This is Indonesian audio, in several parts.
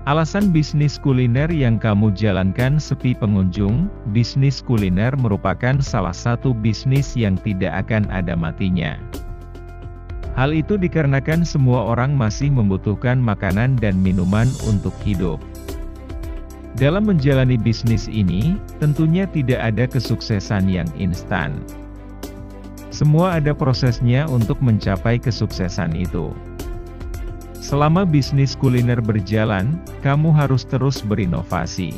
Alasan bisnis kuliner yang kamu jalankan sepi pengunjung. Bisnis kuliner merupakan salah satu bisnis yang tidak akan ada matinya. Hal itu dikarenakan semua orang masih membutuhkan makanan dan minuman untuk hidup. Dalam menjalani bisnis ini, tentunya tidak ada kesuksesan yang instan. Semua ada prosesnya untuk mencapai kesuksesan itu. Selama bisnis kuliner berjalan, kamu harus terus berinovasi.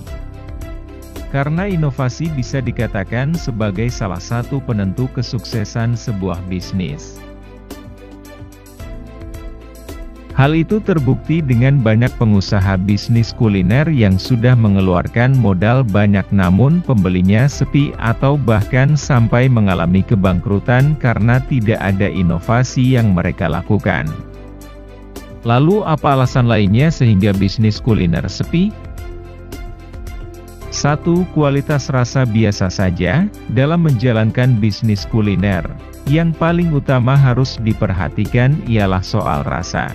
Karena inovasi bisa dikatakan sebagai salah satu penentu kesuksesan sebuah bisnis. Hal itu terbukti dengan banyak pengusaha bisnis kuliner yang sudah mengeluarkan modal banyak namun pembelinya sepi atau bahkan sampai mengalami kebangkrutan karena tidak ada inovasi yang mereka lakukan. Lalu apa alasan lainnya sehingga bisnis kuliner sepi? 1. Kualitas rasa biasa saja. Dalam menjalankan bisnis kuliner, yang paling utama harus diperhatikan ialah soal rasa.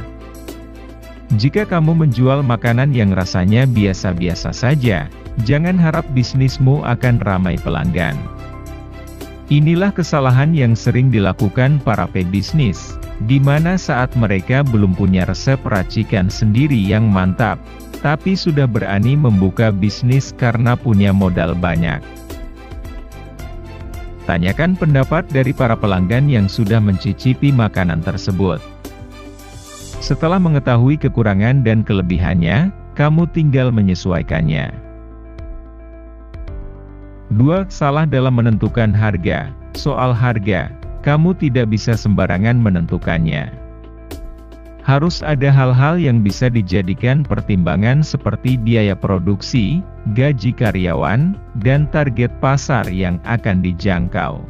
Jika kamu menjual makanan yang rasanya biasa-biasa saja, jangan harap bisnismu akan ramai pelanggan. Inilah kesalahan yang sering dilakukan para pebisnis, di mana saat mereka belum punya resep racikan sendiri yang mantap, tapi sudah berani membuka bisnis karena punya modal banyak. Tanyakan pendapat dari para pelanggan yang sudah mencicipi makanan tersebut. Setelah mengetahui kekurangan dan kelebihannya, kamu tinggal menyesuaikannya. 2. Salah dalam menentukan harga. Soal harga, kamu tidak bisa sembarangan menentukannya. Harus ada hal-hal yang bisa dijadikan pertimbangan seperti biaya produksi, gaji karyawan, dan target pasar yang akan dijangkau.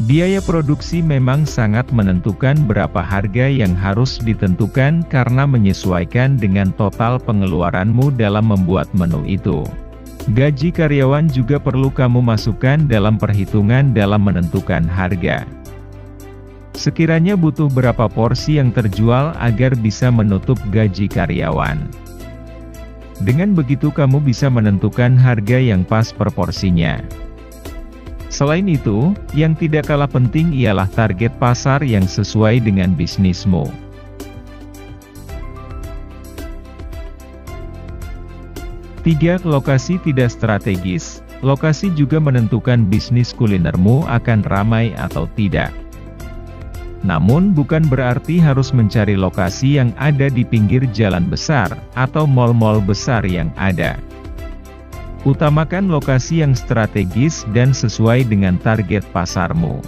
Biaya produksi memang sangat menentukan berapa harga yang harus ditentukan karena menyesuaikan dengan total pengeluaranmu dalam membuat menu itu. Gaji karyawan juga perlu kamu masukkan dalam perhitungan dalam menentukan harga. Sekiranya butuh berapa porsi yang terjual agar bisa menutup gaji karyawan. Dengan begitu kamu bisa menentukan harga yang pas per porsinya. Selain itu, yang tidak kalah penting ialah target pasar yang sesuai dengan bisnismu. 3. Lokasi tidak strategis. Lokasi juga menentukan bisnis kulinermu akan ramai atau tidak. Namun bukan berarti harus mencari lokasi yang ada di pinggir jalan besar, atau mal-mal besar yang ada. Utamakan lokasi yang strategis dan sesuai dengan target pasarmu.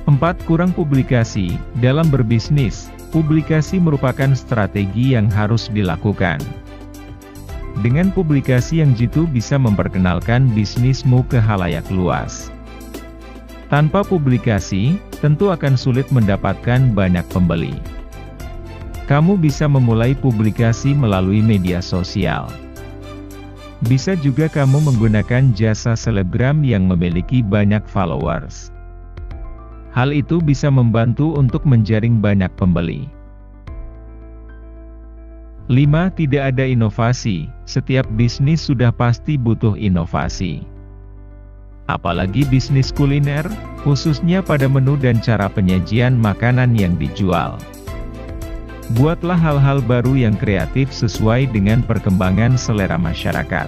4. Kurang publikasi. Dalam berbisnis, publikasi merupakan strategi yang harus dilakukan. Dengan publikasi yang jitu bisa memperkenalkan bisnismu ke khalayak luas. Tanpa publikasi, tentu akan sulit mendapatkan banyak pembeli. Kamu bisa memulai publikasi melalui media sosial. Bisa juga kamu menggunakan jasa selebgram yang memiliki banyak followers. Hal itu bisa membantu untuk menjaring banyak pembeli. 5. Tidak ada inovasi. Setiap bisnis sudah pasti butuh inovasi. Apalagi bisnis kuliner, khususnya pada menu dan cara penyajian makanan yang dijual. Buatlah hal-hal baru yang kreatif sesuai dengan perkembangan selera masyarakat.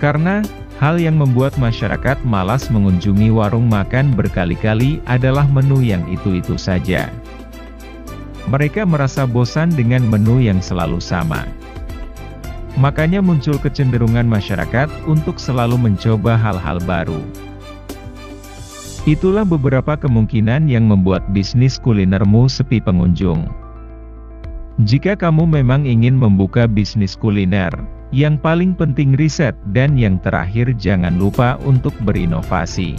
Karena, hal yang membuat masyarakat malas mengunjungi warung makan berkali-kali adalah menu yang itu-itu saja. Mereka merasa bosan dengan menu yang selalu sama. Makanya muncul kecenderungan masyarakat untuk selalu mencoba hal-hal baru. Itulah beberapa kemungkinan yang membuat bisnis kulinermu sepi pengunjung. Jika kamu memang ingin membuka bisnis kuliner, yang paling penting riset dan yang terakhir jangan lupa untuk berinovasi.